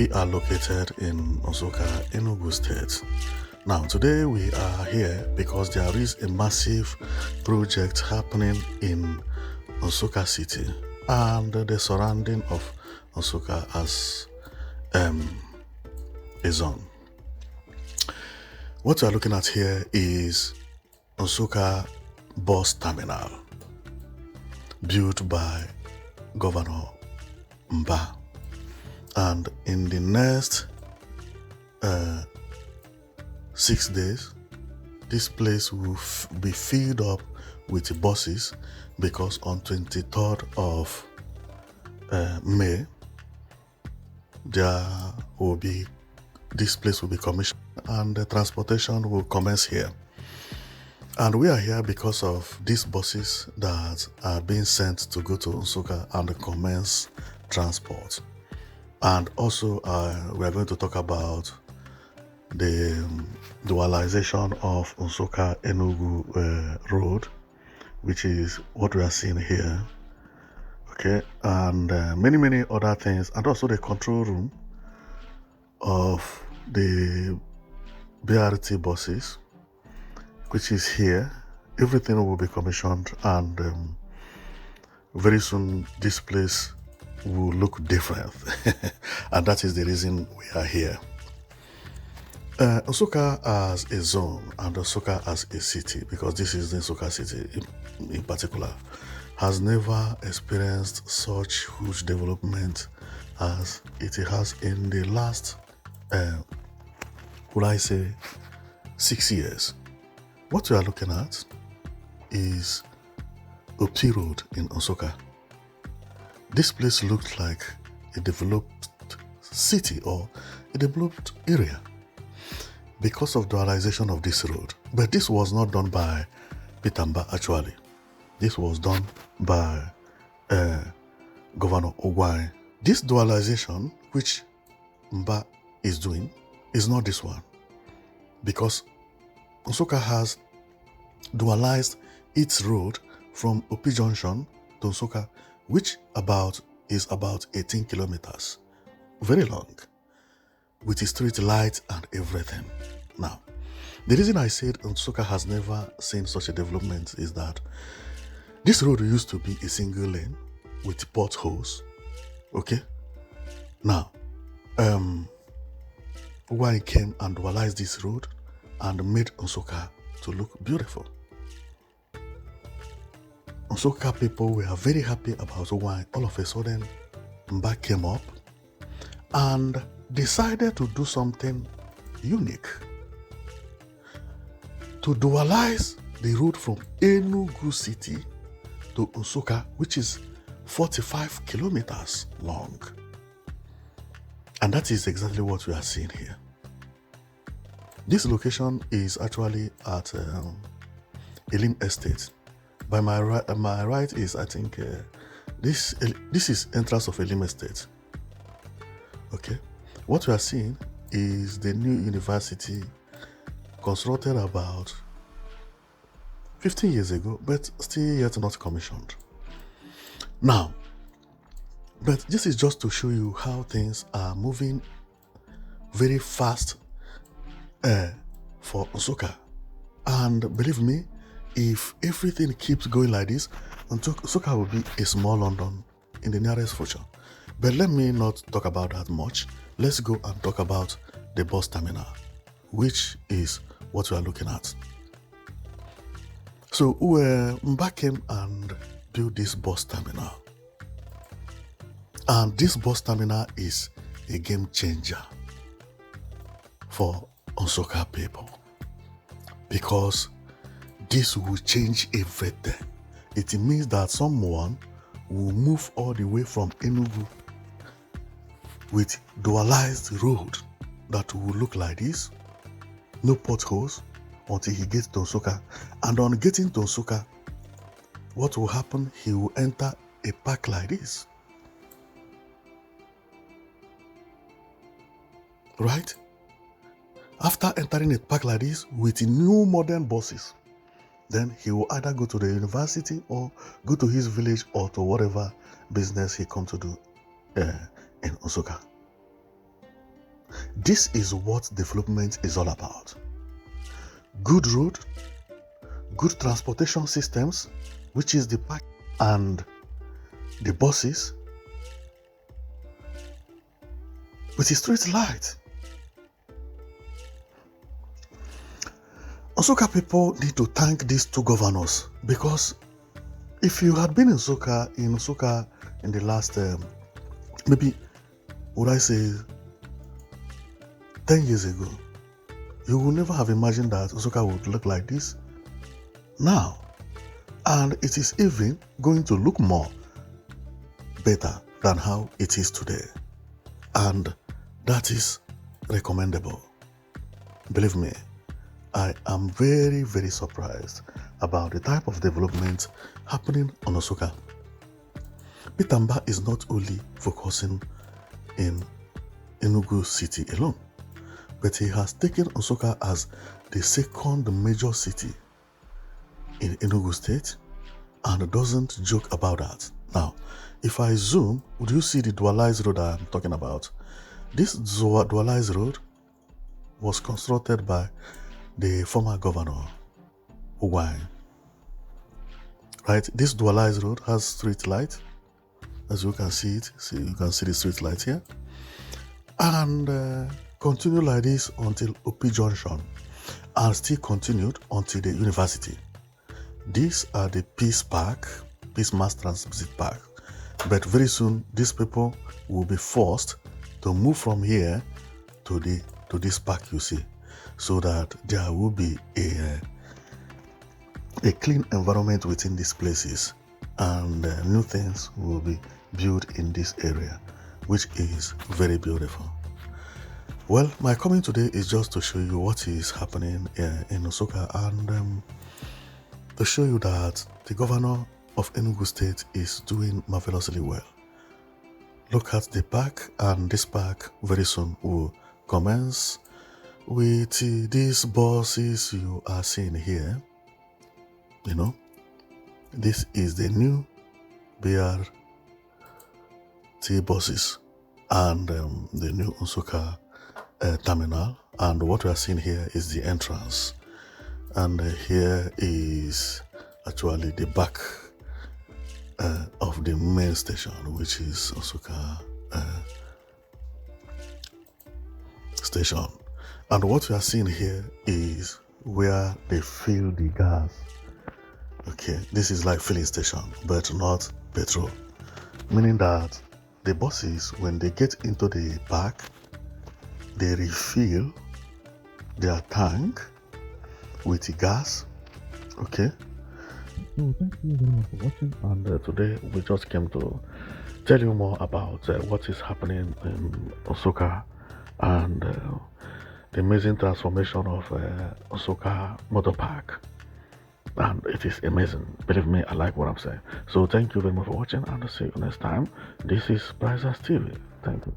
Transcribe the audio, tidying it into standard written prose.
We are located in Nsukka, Enugu State. Now, today we are here because there is a massive project happening in Nsukka City and the surrounding of Nsukka as a zone. What we are looking at here is Nsukka bus terminal built by Governor Mba. And in the next 6 days, this place will be filled up with buses because on 23rd of May, this place will be commissioned and the transportation will commence here. And we are here because of these buses that are being sent to go to Nsukka and commence transport. And also, we are going to talk about the dualization of Nsukka Enugu road, which is what we are seeing here. Okay, and many other things, and also the control room of the BRT buses, which is here. Everything will be commissioned, and very soon this place will look different. And that is the reason we are here. Nsukka as a zone and Nsukka as a city, because this is the Nsukka city in particular, has never experienced such huge development as it has in the last, 6 years. What we are looking at is Opi Road in Nsukka. This place looks like a developed city or a developed area because of dualization of this road. But this was not done by Peter Mba actually. This was done by Governor Ogwai. This dualization, which Mba is doing, is not this one, because Nsukka has dualized its road from Opi Junction to Nsukka, which is about 18 kilometers, very long, with street lights and everything. Now, the reason I said Nsukka has never seen such a development is that this road used to be a single lane with potholes. Okay, now, why came and dualized this road and made Nsukka to look beautiful. Nsukka people were very happy about why all of a sudden Mba came up and decided to do something unique, to dualize the road from Enugu city to Nsukka, which is 45 kilometers long. And that is exactly what we are seeing here. This location is actually at Elim Estate. By my right is, I think, this is entrance of Elim Estate. Okay, what we are seeing is the new university constructed about 15 years ago, but still yet not commissioned. Now, but this is just to show you how things are moving very fast for Nsukka. And believe me, if everything keeps going like this, Nsukka will be a small London in the nearest future. But let me not talk about that much. Let's go and talk about the bus terminal, which is what we are looking at. So Mba came and built this bus terminal. And this bus terminal is a game changer for Nsukka people, because this will change everything. It means that someone will move all the way from Enugu with dualized road that will look like this, no potholes, until he gets to Nsukka. And on getting to Nsukka, what will happen? He will enter a park like this. Right? After entering a park like this with new modern buses, then he will either go to the university or go to his village or to whatever business he comes to do in Nsukka. This is what development is all about. Good road, good transportation systems, which is the park and the buses, with a street light. Nsukka people need to thank these two governors, because if you had been in Nsukka in the last, maybe, would I say, 10 years ago, you would never have imagined that Nsukka would look like this now. And it is even going to look more better than how it is today. And that is recommendable. Believe me, I am very, very surprised about the type of development happening on Nsukka. Peter Mbah is not only focusing in Enugu city alone, but he has taken Nsukka as the second major city in Enugu state and doesn't joke about that. Now, if I zoom, would you see the dualized road I'm talking about? This dualized road was constructed by the former governor, Ugwai. Right? This dualized road has street light, as you can see it. See, you can see the street light here. And continue like this until OP Junction, and still continued until the university. These are the Peace Mass Transit Park. But very soon, these people will be forced to move from here to this park you see, so that there will be a clean environment within these places, and new things will be built in this area, which is very beautiful. Well, my coming today is just to show you what is happening in Nsukka, and to show you that the governor of Enugu State is doing marvelously well. Look at the park, and this park very soon will commence with these buses you are seeing here. You know, this is the new BRT buses and the new Nsukka terminal. And what we are seeing here is the entrance. And here is actually the back of the main station, which is Nsukka station. And what we are seeing here is where they fill the gas. Okay, this is like filling station, but not petrol. Meaning that the buses, when they get into the park, they refill their tank with the gas. Okay. So thank you very much for watching, and today we just came to tell you more about what is happening in Nsukka and the amazing transformation of Nsukka Motor Park. And it is amazing. Believe me, I like what I'm saying. So thank you very much for watching, and I'll see you next time. This is Prizes TV. Thank you.